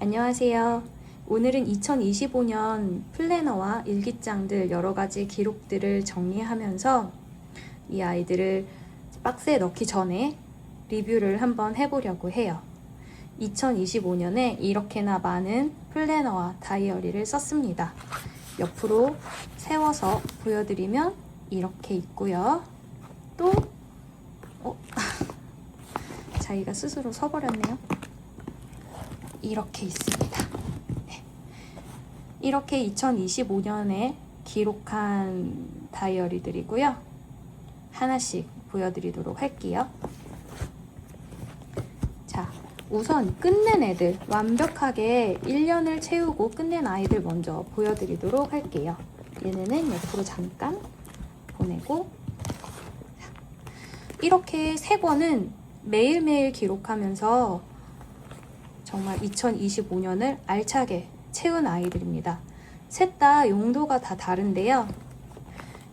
안녕하세요. 오늘은 2025년 플래너와 일기장들 여러가지 기록들을 정리하면서 이 아이들을 박스에 넣기 전에 리뷰를 한번 해보려고 해요. 2025년에 이렇게나 많은 플래너와 다이어리를 썼습니다. 옆으로 세워서 보여드리면 이렇게 있고요. 또 자기가 스스로 서버렸네요. 이렇게 있습니다. 네. 이렇게 2025년에 기록한 다이어리들이고요. 하나씩 보여드리도록 할게요. 자, 우선 끝낸 애들, 완벽하게 1년을 채우고 끝낸 아이들 먼저 보여드리도록 할게요. 얘네는 옆으로 잠깐 보내고, 이렇게 3권은 매일매일 기록하면서 정말 2025년을 알차게 채운 아이들입니다. 셋 다 용도가 다 다른데요.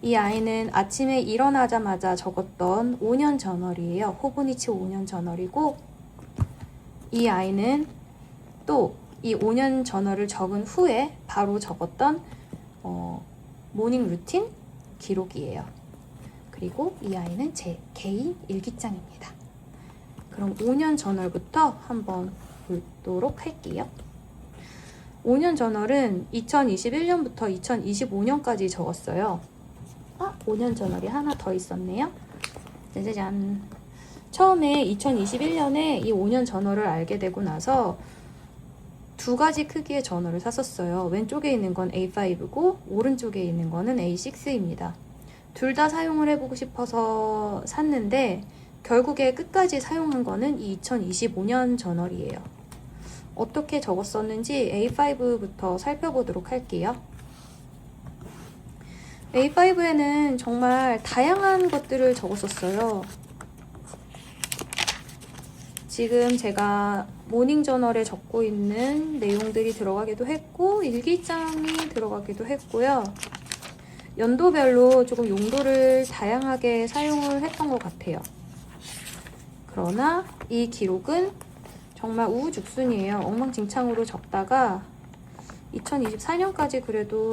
이 아이는 아침에 일어나자마자 적었던 5년 저널이에요. 호브니치 5년 저널이고, 이 아이는 또 이 5년 저널을 적은 후에 바로 적었던 모닝 루틴 기록이에요. 그리고 이 아이는 제 개인 일기장입니다. 그럼 5년 저널부터 한번 보도록 할게요. 5년 저널은 2021년부터 2025년까지 적었어요. 5년 저널이 하나 더 있었네요. 짜자잔. 처음에 2021년에 이 5년 저널을 알게 되고 나서 2가지 크기의 저널을 샀었어요. 왼쪽에 있는 건 A5고 오른쪽에 있는 거는 A6입니다. 둘 다 사용을 해보고 싶어서 샀는데 결국에 끝까지 사용한 거는 이 2025년 저널이에요. 어떻게 적었었는지 A5부터 살펴보도록 할게요. A5에는 정말 다양한 것들을 적었었어요. 지금 제가 모닝 저널에 적고 있는 내용들이 들어가기도 했고 일기장이 들어가기도 했고요. 연도별로 조금 용도를 다양하게 사용을 했던 것 같아요. 그러나 이 기록은 정말 우후죽순이에요. 엉망진창으로 적다가 2024년까지 그래도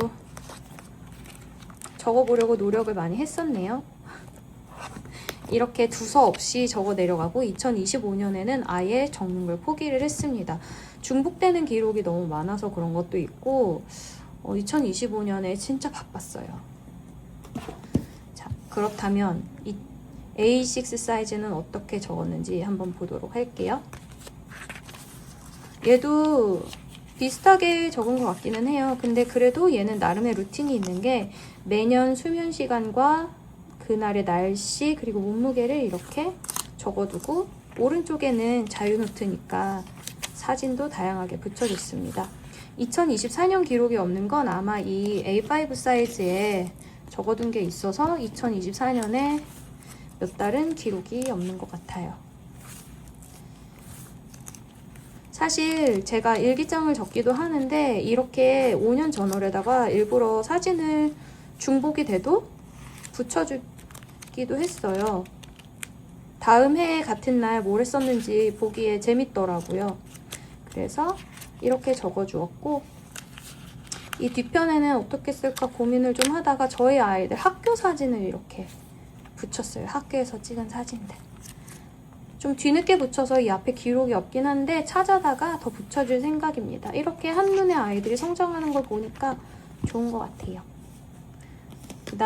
적어보려고 노력을 많이 했었네요. 이렇게 두서 없이 적어 내려가고 2025년에는 아예 적는 걸 포기를 했습니다. 중복되는 기록이 너무 많아서 그런 것도 있고 2025년에 진짜 바빴어요. 자, 그렇다면 이 A6 사이즈는 어떻게 적었는지 한번 보도록 할게요. 얘도 비슷하게 적은 것 같기는 해요. 근데 그래도 얘는 나름의 루틴이 있는 게 매년 수면 시간과 그날의 날씨 그리고 몸무게를 이렇게 적어두고 오른쪽에는 자유노트니까 사진도 다양하게 붙여줬습니다. 2024년 기록이 없는 건 아마 이 A5 사이즈에 적어둔 게 있어서 2024년에 몇 달은 기록이 없는 것 같아요. 사실 제가 일기장을 적기도 하는데 이렇게 5년 저널에다가 일부러 사진을 중복이 돼도 붙여주기도 했어요. 다음 해 같은 날 뭘 했었는지 보기에 재밌더라고요. 그래서 이렇게 적어주었고 이 뒤편에는 어떻게 쓸까 고민을 좀 하다가 저희 아이들 학교 사진을 이렇게 붙였어요. 학교에서 찍은 사진들. 좀 뒤늦게 붙여서 이 앞에 기록이 없긴 한데 찾아다가 더 붙여줄 생각입니다. 이렇게 한눈에 아이들이 성장하는 걸 보니까 좋은 것 같아요. 그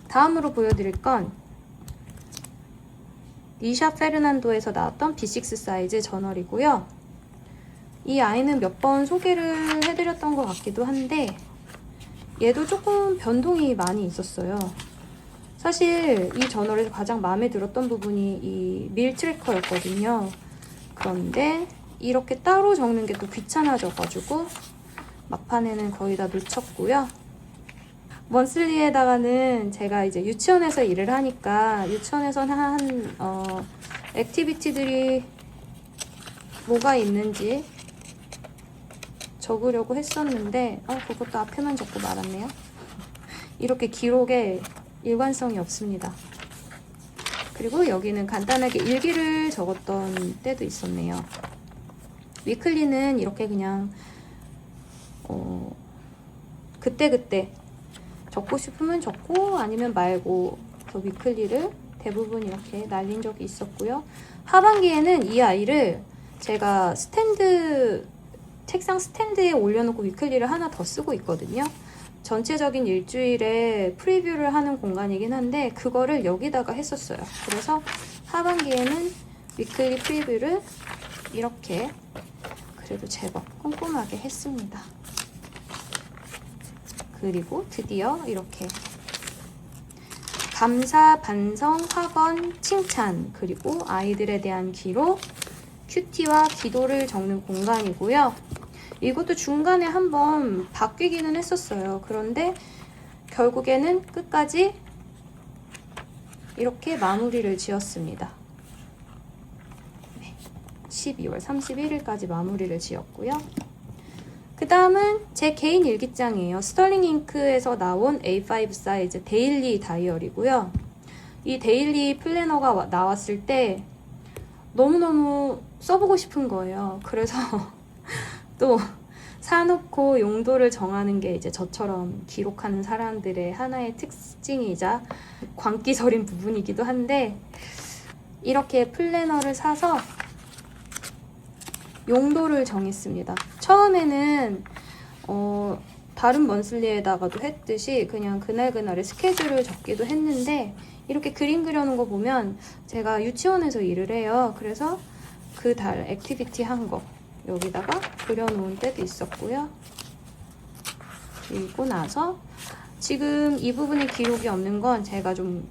다음으로 보여드릴 건 니샤 페르난도에서 나왔던 B6 사이즈 저널이고요. 이 아이는 몇 번 소개를 해드렸던 것 같기도 한데 얘도 조금 변동이 많이 있었어요. 사실 이 저널에서 가장 마음에 들었던 부분이 이 밀 트래커였거든요. 그런데 이렇게 따로 적는 게 또 귀찮아져가지고 막판에는 거의 다 놓쳤고요. 먼슬리에다가는 제가 이제 유치원에서 일을 하니까 유치원에서는 한 액티비티들이 뭐가 있는지 적으려고 했었는데 그것도 앞에만 적고 말았네요. 이렇게 기록에 일관성이 없습니다. 그리고 여기는 간단하게 일기를 적었던 때도 있었네요. 위클리는 이렇게 그냥 그때그때 적고 싶으면 적고 아니면 말고 그 위클리를 대부분 이렇게 날린 적이 있었고요. 하반기에는 이 아이를 제가 책상 스탠드에 올려놓고 위클리를 하나 더 쓰고 있거든요. 전체적인 일주일에 프리뷰를 하는 공간이긴 한데 그거를 여기다가 했었어요. 그래서 하반기에는 위클리 프리뷰를 이렇게 그래도 제법 꼼꼼하게 했습니다. 그리고 드디어 이렇게 감사, 반성, 확언, 칭찬, 그리고 아이들에 대한 기록, 큐티와 기도를 적는 공간이고요. 이것도 중간에 한번 바뀌기는 했었어요. 그런데 결국에는 끝까지 이렇게 마무리를 지었습니다. 12월 31일까지 마무리를 지었고요. 그 다음은 제 개인 일기장이에요. 스털링 잉크에서 나온 A5 사이즈 데일리 다이어리고요. 이 데일리 플래너가 나왔을 때 너무너무 써보고 싶은 거예요. 그래서 또 사놓고 용도를 정하는 게 이제 저처럼 기록하는 사람들의 하나의 특징이자 광기서린 부분이기도 한데 이렇게 플래너를 사서 용도를 정했습니다. 처음에는 다른 먼슬리에다가도 했듯이 그냥 그날그날의 스케줄을 적기도 했는데 이렇게 그림 그려놓은 거 보면 제가 유치원에서 일을 해요. 그래서 그 달 액티비티 한 거 여기다가 그려놓은 때도 있었고요. 그리고 나서 지금 이 부분에 기록이 없는 건 제가 좀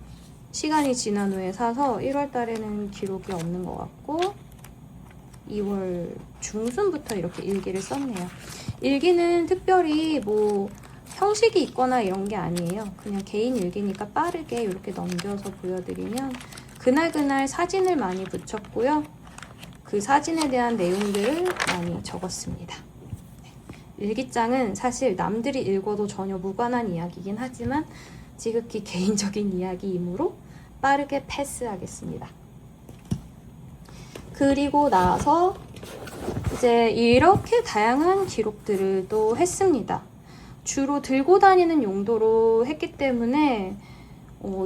시간이 지난 후에 사서 1월 달에는 기록이 없는 것 같고 2월 중순부터 이렇게 일기를 썼네요. 일기는 특별히 뭐 형식이 있거나 이런 게 아니에요. 그냥 개인 일기니까 빠르게 이렇게 넘겨서 보여드리면 그날 사진을 많이 붙였고요. 그 사진에 대한 내용들을 많이 적었습니다. 일기장은 사실 남들이 읽어도 전혀 무관한 이야기이긴 하지만 지극히 개인적인 이야기이므로 빠르게 패스하겠습니다. 그리고 나서 이제 이렇게 다양한 기록들을 또 했습니다. 주로 들고 다니는 용도로 했기 때문에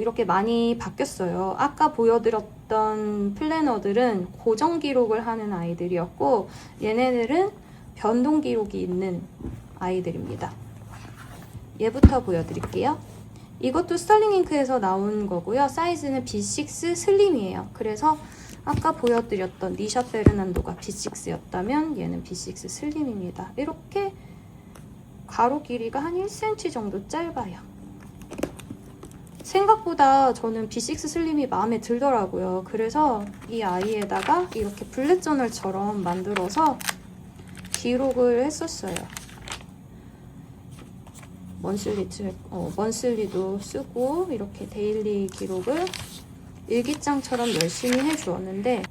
이렇게 많이 바뀌었어요. 아까 보여드렸던 플래너들은 고정 기록을 하는 아이들이었고 얘네들은 변동 기록이 있는 아이들입니다. 얘부터 보여드릴게요. 이것도 스털링 잉크에서 나온 거고요. 사이즈는 B6 슬림이에요. 그래서 아까 보여드렸던 니샤 페르난도가 B6였다면 얘는 B6 슬림입니다. 이렇게 가로 길이가 한 1cm 정도 짧아요. 생각보다 저는 B6 슬림이 마음에 들더라고요. 그래서 이 아이에다가 이렇게 블랙 저널처럼 만들어서 기록을 했었어요. 먼슬리도 쓰고 이렇게 데일리 기록을 일기장처럼 열심히 해주었는데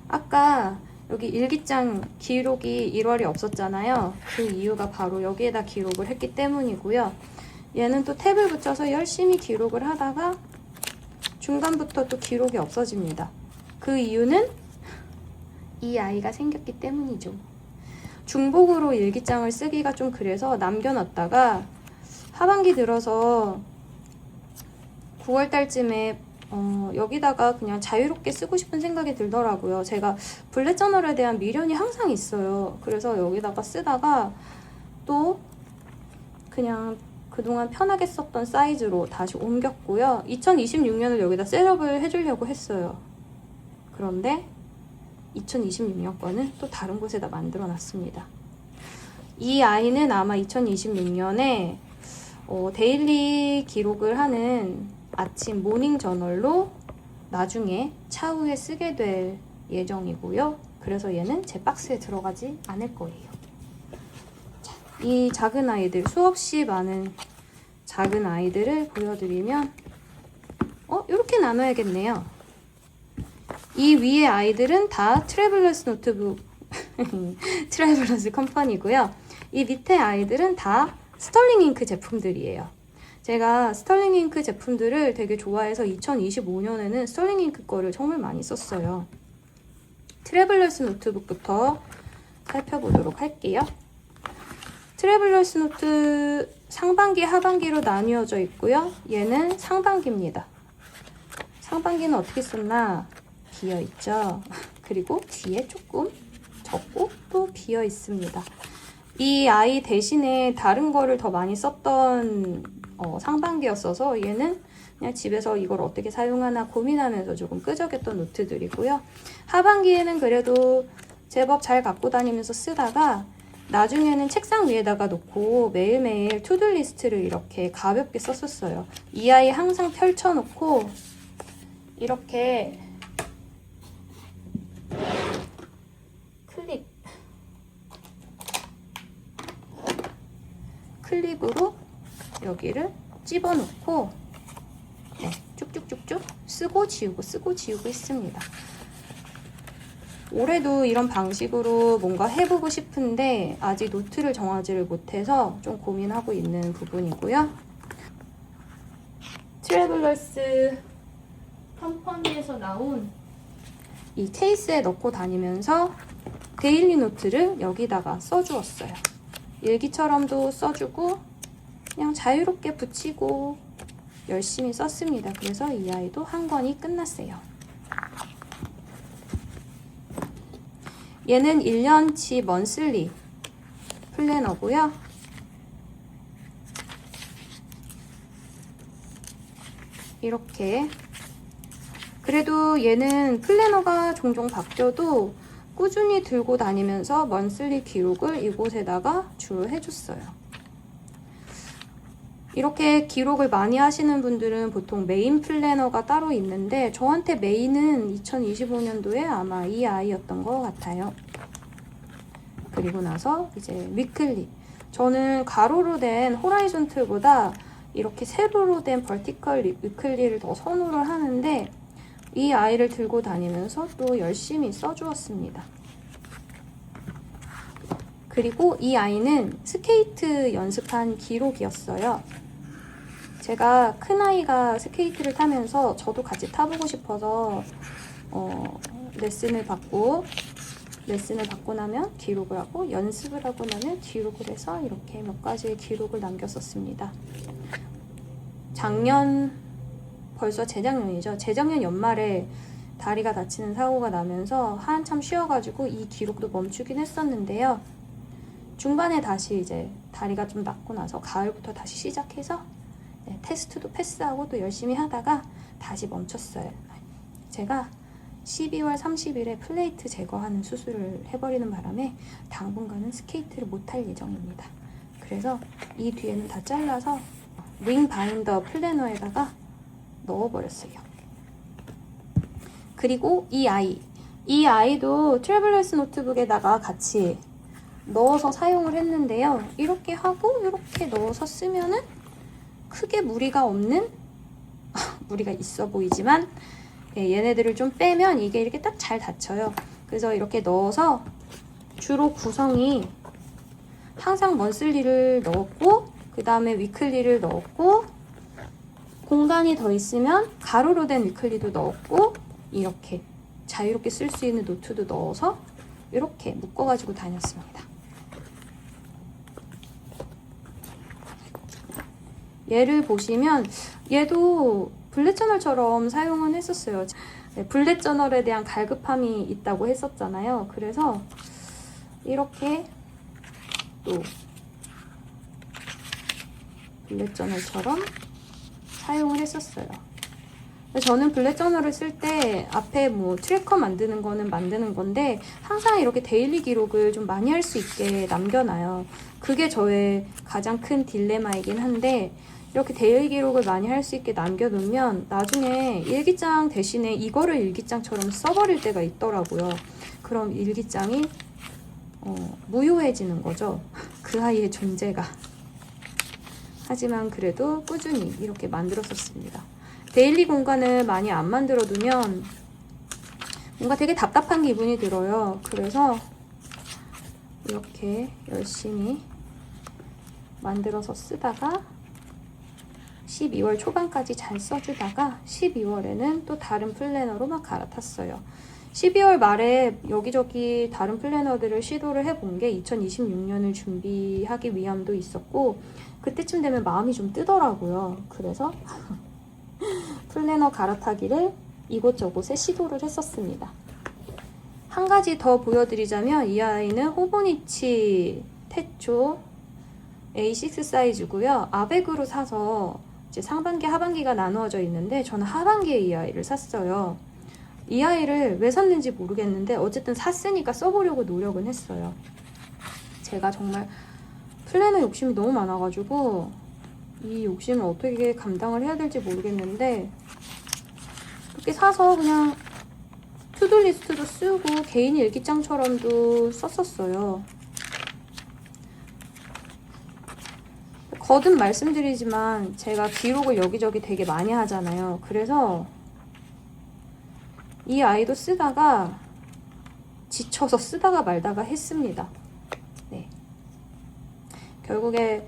아까 여기 일기장 기록이 1월이 없었잖아요. 그 이유가 바로 여기에다 기록을 했기 때문이고요. 얘는 또 탭을 붙여서 열심히 기록을 하다가 중간부터 또 기록이 없어집니다. 그 이유는 이 아이가 생겼기 때문이죠. 중복으로 일기장을 쓰기가 좀 그래서 남겨놨다가 하반기 들어서 9월달쯤에 여기다가 그냥 자유롭게 쓰고 싶은 생각이 들더라고요. 제가 블랙 저널에 대한 미련이 항상 있어요. 그래서 여기다가 쓰다가 또 그냥 그동안 편하게 썼던 사이즈로 다시 옮겼고요. 2026년을 여기다 셋업을 해주려고 했어요. 그런데 2026년 거는 또 다른 곳에다 만들어 놨습니다. 이 아이는 아마 2026년에 데일리 기록을 하는 아침 모닝 저널로 나중에 차후에 쓰게 될 예정이고요. 그래서 얘는 제 박스에 들어가지 않을 거예요. 자, 이 작은 아이들, 수없이 많은 작은 아이들을 보여드리면 이렇게 나눠야겠네요. 이 위에 아이들은 다 트래블러스 노트북 트래블러스 컴퍼니고요. 이 밑에 아이들은 다 스털링 잉크 제품들이에요. 제가 스털링 잉크 제품들을 되게 좋아해서 2025년에는 스털링 잉크 거를 정말 많이 썼어요. 트래블러스 노트북부터 살펴보도록 할게요. 트래블러스 노트 상반기, 하반기로 나뉘어져 있고요. 얘는 상반기입니다. 상반기는 어떻게 썼나? 비어 있죠. 그리고 뒤에 조금 적고 또 비어 있습니다. 이 아이 대신에 다른 거를 더 많이 썼던 상반기였어서 얘는 그냥 집에서 이걸 어떻게 사용하나 고민하면서 조금 끄적였던 노트들이고요. 하반기에는 그래도 제법 잘 갖고 다니면서 쓰다가 나중에는 책상 위에다가 놓고 매일매일 투두 리스트를 이렇게 가볍게 썼었어요. 이 아이 항상 펼쳐놓고 이렇게 클립으로 여기를 집어넣고 쭉쭉쭉쭉 쓰고 지우고 쓰고 지우고 했습니다. 올해도 이런 방식으로 뭔가 해보고 싶은데 아직 노트를 정하지를 못해서 좀 고민하고 있는 부분이고요. 트래블러스 컴퍼니에서 나온 이 케이스에 넣고 다니면서 데일리 노트를 여기다가 써주었어요. 일기처럼도 써주고 그냥 자유롭게 붙이고 열심히 썼습니다. 그래서 이 아이도 한 권이 끝났어요. 얘는 1년치 먼슬리 플래너고요. 이렇게 그래도 얘는 플래너가 종종 바뀌어도 꾸준히 들고 다니면서 먼슬리 기록을 이곳에다가 주로 해줬어요. 이렇게 기록을 많이 하시는 분들은 보통 메인 플래너가 따로 있는데 저한테 메인은 2025년도에 아마 이 아이였던 것 같아요. 그리고 나서 이제 위클리. 저는 가로로 된 호라이즌틀보다 이렇게 세로로 된 버티컬 위클리를 더 선호를 하는데 이 아이를 들고 다니면서 또 열심히 써주었습니다. 그리고 이 아이는 스케이트 연습한 기록이었어요. 제가 큰아이가 스케이트를 타면서 저도 같이 타보고 싶어서 레슨을 받고 나면 기록을 하고 연습을 하고 나면 기록을 해서 이렇게 몇 가지의 기록을 남겼었습니다. 벌써 재작년이죠. 재작년 연말에 다리가 다치는 사고가 나면서 한참 쉬어가지고 이 기록도 멈추긴 했었는데요. 중반에 다시 이제 다리가 좀 낫고 나서 가을부터 다시 시작해서 테스트도 패스하고 또 열심히 하다가 다시 멈췄어요. 제가 12월 30일에 플레이트 제거하는 수술을 해버리는 바람에 당분간은 스케이트를 못할 예정입니다. 그래서 이 뒤에는 다 잘라서 링 바인더 플래너에다가 넣어버렸어요. 그리고 이 아이도 트래블러스 노트북에다가 같이 넣어서 사용을 했는데요. 이렇게 하고 이렇게 넣어서 쓰면은 크게 무리가 없는 무리가 있어 보이지만 얘네들을 좀 빼면 이게 이렇게 딱 잘 닫혀요. 그래서 이렇게 넣어서 주로 구성이 항상 먼슬리를 넣었고 그 다음에 위클리를 넣었고 공간이 더 있으면 가로로 된 위클리도 넣었고 이렇게 자유롭게 쓸 수 있는 노트도 넣어서 이렇게 묶어가지고 다녔습니다. 얘를 보시면 얘도 블렛 저널처럼 사용은 했었어요. 블렛 저널에 대한 갈급함이 있다고 했었잖아요. 그래서 이렇게 또 블렛 저널처럼 사용을 했었어요. 저는 블렛 저널을 쓸 때 앞에 뭐 트래커 만드는 거는 만드는 건데 항상 이렇게 데일리 기록을 좀 많이 할 수 있게 남겨놔요. 그게 저의 가장 큰 딜레마이긴 한데 이렇게 데일리 기록을 많이 할 수 있게 남겨놓으면 나중에 일기장 대신에 이거를 일기장처럼 써버릴 때가 있더라고요. 그럼 일기장이 무효해지는 거죠. 그 아이의 존재가. 하지만 그래도 꾸준히 이렇게 만들었었습니다. 데일리 공간을 많이 안 만들어두면 뭔가 되게 답답한 기분이 들어요. 그래서 이렇게 열심히 만들어서 쓰다가 12월 초반까지 잘 써주다가 12월에는 또 다른 플래너로 막 갈아탔어요. 12월 말에 여기저기 다른 플래너들을 시도를 해본 게 2026년을 준비하기 위함도 있었고, 그때쯤 되면 마음이 좀 뜨더라고요. 그래서 플래너 갈아타기를 이곳저곳에 시도를 했었습니다. 한 가지 더 보여드리자면, 이 아이는 호보니치 태초 A6 사이즈고요. 아백으로 사서 이제 상반기 하반기가 나누어져 있는데, 저는 하반기에 이 아이를 샀어요. 이 아이를 왜 샀는지 모르겠는데 어쨌든 샀으니까 써보려고 노력은 했어요. 제가 정말 플래너 욕심이 너무 많아가지고 이 욕심을 어떻게 감당을 해야 될지 모르겠는데, 그렇게 사서 그냥 투두리스트도 쓰고 개인 일기장처럼도 썼었어요. 거듭 말씀드리지만 제가 기록을 여기저기 되게 많이 하잖아요. 그래서 이 아이도 쓰다가 지쳐서 쓰다가 말다가 했습니다. 네. 결국에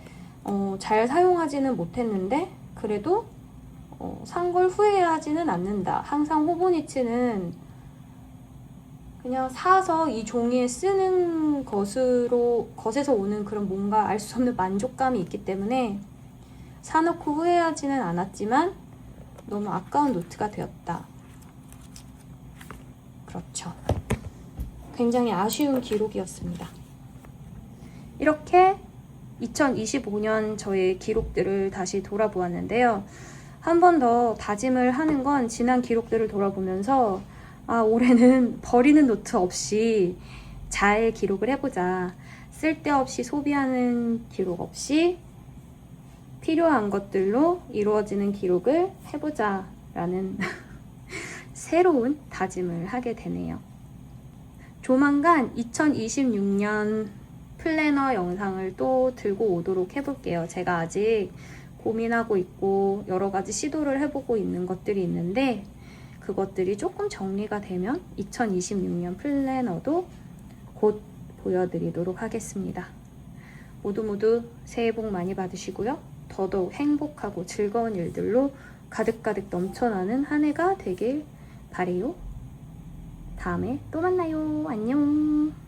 잘 사용하지는 못했는데, 그래도 산 걸 후회하지는 않는다. 항상 호보니치는 그냥 사서 이 종이에 쓰는 것에서 오는 그런 뭔가 알 수 없는 만족감이 있기 때문에 사놓고 후회하지는 않았지만 너무 아까운 노트가 되었다. 그렇죠. 굉장히 아쉬운 기록이었습니다. 이렇게 2025년 저의 기록들을 다시 돌아보았는데요. 한 번 더 다짐을 하는 건, 지난 기록들을 돌아보면서 올해는 버리는 노트 없이 잘 기록을 해보자. 쓸데없이 소비하는 기록 없이 필요한 것들로 이루어지는 기록을 해보자 라는 새로운 다짐을 하게 되네요. 조만간 2026년 플래너 영상을 또 들고 오도록 해볼게요. 제가 아직 고민하고 있고 여러 가지 시도를 해보고 있는 것들이 있는데, 그것들이 조금 정리가 되면 2026년 플래너도 곧 보여드리도록 하겠습니다. 모두 새해 복 많이 받으시고요. 더더욱 행복하고 즐거운 일들로 가득가득 넘쳐나는 한 해가 되길 바래요. 다음에 또 만나요. 안녕.